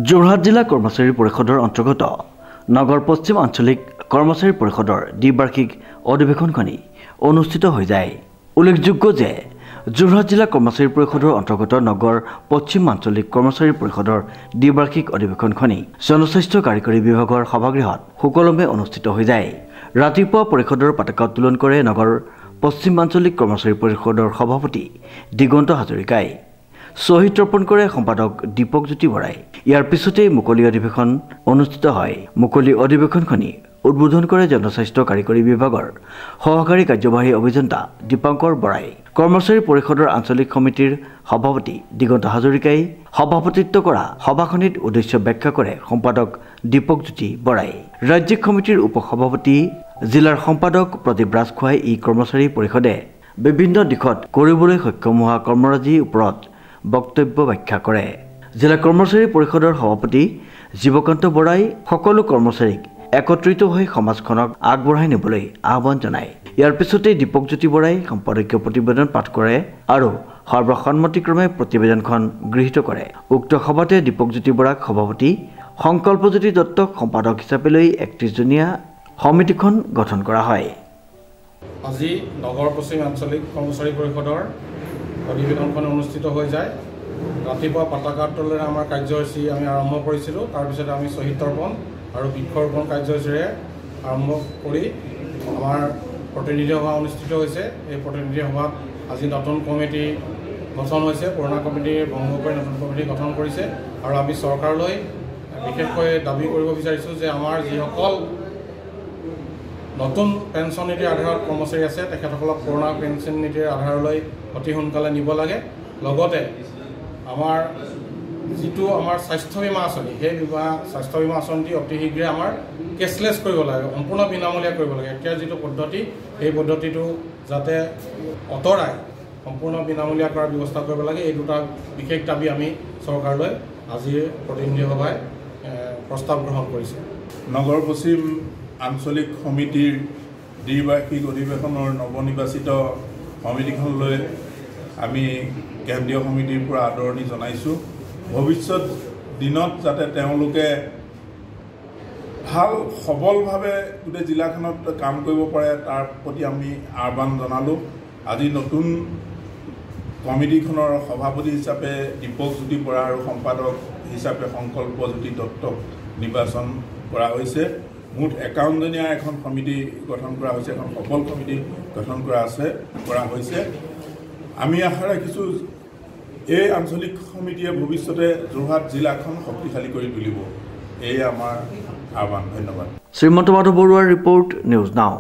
যোৰহাট জিলা কৰ্মচাৰী পৰিষদৰ অন্তৰ্গত নগৰ পশ্চিম আঞ্চলিক কৰ্মচাৰী পৰিষদৰ দ্বিবাৰ্ষিক অধিৱেশনখনি অনুষ্ঠিত হৈ যায়। উল্লেখযোগ্য যে যোৰহাট জিলা কৰ্মচাৰী পৰিষদৰ অন্তৰ্গত নগৰ পশ্চিম আঞ্চলিক কৰ্মচাৰী পৰিষদৰ দ্বিবাৰ্ষিক অধিৱেশনখনি জনস্বাস্থ্য কাৰিকৰী বিভাগৰ সভাগৃহত সুকলমে অনুষ্ঠিত হৈ যায়। ৰাতিপুৱা পৰিষদৰ পতাকা উত্তোলন কৰে নগৰ পশ্চিম আঞ্চলিক কৰ্মচাৰী পৰিষদৰ সভাপতি দিগন্ত হাজৰিকাই। শ্বহীদ তৰ্পণ কৰে সম্পাদক দীপকজ্যোতি বৰাই। ইয়াৰ পিছতেই মুকলি অধিৱেশন অনুষ্ঠিত হয়। মুকলি অধিৱেশনখনি উদ্বোধন কৰে জনস্বাস্থ্য কাৰিকৰী বিভাগৰ সহকাৰী কাৰ্যবাহী অভিযন্তা দীপাংকৰ বৰাই। কৰ্মচাৰী পৰিষদৰ আঞ্চলিক সমিতিৰ সভাপতি দিগন্ত হাজৰিকাই সভাপতিত্ব কৰা সভাখনিত উদ্দেশ্য ব্যাখ্যা কৰে সম্পাদক দীপকজ্যোতি বৰাই। ৰাজ্যিক সমিতিৰ উপসভাপতি জিলাৰ সম্পাদক প্ৰদীপ ৰাজখোৱাই ই কৰ্মচাৰী পৰিষদে বিভিন্ন দিশত কৰিবলৈ সক্ষম হোৱা কৰ্মৰাজিৰ ওপৰত বক্তব্য ব্যাখ্যা কৰে। জিলা কৰ্মচাৰী পৰিষদৰ সভাপতি জীৱকান্ত বৰাই সকলো কৰ্মচাৰীক একত্ৰিত হৈ সমাজখনক আগবঢ়াই নিবলৈ আহ্বান জনায়। ইয়াৰ পিছতেই দীপকজ্যোতি বৰাই সম্পাদকীয় প্ৰতিবেদন পাঠ কৰে আৰু সৰ্বসন্মতিক্ৰমে প্ৰতিবেদনখন গৃহীত কৰে। উক্ত সভাতে দীপকজ্যোতি বৰাক সভাপতি, সংকল্পজ্যোতি দত্তক সম্পাদক হিচাপে লৈ ৩১জনীয়া সমিতিখন গঠন কৰা হয়। আজি নগৰ পশ্চিম আঞ্চলিক কৰ্মচাৰী পৰিষদৰ অধিৱেশনখন অনুষ্ঠিত হৈ যায়। ৰাতিপুৱা পতাকা উত্তোলনেৰে আমাৰ কাৰ্যসূচী আমি আৰম্ভ কৰিছিলোঁ। তাৰপিছতে আমি শ্বহীদ তৰ্পণ আৰু বৃক্ষৰোপণ কাৰ্যসূচীৰে আৰম্ভ কৰি আমাৰ প্ৰতিনিধি সভা অনুষ্ঠিত হৈছে। এই প্ৰতিনিধি সভাত আজি নতুন কমিটি গঠন হৈছে। পুৰণা কমিটি ভংগ কৰি নতুন কমিটি গঠন কৰিছে আৰু আমি চৰকাৰলৈ বিশেষকৈ দাবী কৰিব বিচাৰিছোঁ যে আমাৰ যিসকল নতুন পেঞ্চন নীতিৰ আধাৰত কৰ্মচাৰী আছে তেখেতসকলক পুৰণা পেঞ্চন নীতিৰ আধাৰলৈ অতি সোনকালে নিব লাগে। লগতে আমাৰ যিটো আমাৰ স্বাস্থ্য বীমা আঁচনি, সেই স্বাস্থ্য বীমা আঁচনিটি অতি শীঘ্ৰে আমাৰ কেছলেছ কৰিব লাগে, সম্পূৰ্ণ বিনামূলীয়া কৰিব লাগে। এতিয়া যিটো পদ্ধতি, সেই পদ্ধতিটো যাতে আঁতৰাই সম্পূৰ্ণ বিনামূলীয়া কৰাৰ ব্যৱস্থা কৰিব লাগে। এই দুটা বিশেষ দাবী আমি চৰকাৰলৈ আজিৰ প্ৰতিনিধি সভাই প্ৰস্তাৱ গ্ৰহণ কৰিছে। নগৰ পশ্চিম আঞ্চলিক সমিতিৰ দ্বিবাৰ্ষিক অধিৱেশনৰ নৱনিৰ্বাচিত সমিতিখনলৈ আমি কেন্দ্ৰীয় সমিতিৰ পৰা আদৰণি জনাইছোঁ। ভৱিষ্যত দিনত যাতে তেওঁলোকে ভাল সবলভাৱে গোটেই জিলাখনত কাম কৰিব পাৰে তাৰ প্ৰতি আমি আহ্বান জনালোঁ। আজি নতুন কমিটিখনৰ সভাপতি হিচাপে দীপকজ্যোতি বৰা আৰু সম্পাদক হিচাপে সংকল্পজ্যোতি দত্তক নিৰ্বাচন কৰা হৈছে। মুঠ ৫১জনীয়া এখন সমিতি গঠন কৰা হৈছে, এখন সবল কমিটি গঠন কৰা হৈছে। আমি আশা ৰাখিছোঁ এই আঞ্চলিক সমিতিয়ে ভৱিষ্যতে যোৰহাট জিলাখন শক্তিশালী কৰি তুলিব। এয়ে আমাৰ আহ্বান। ধন্যবাদ। শ্ৰীমন্ত মাধৱ বৰুৱাৰ ৰিপৰ্ট, নিউজ নাও।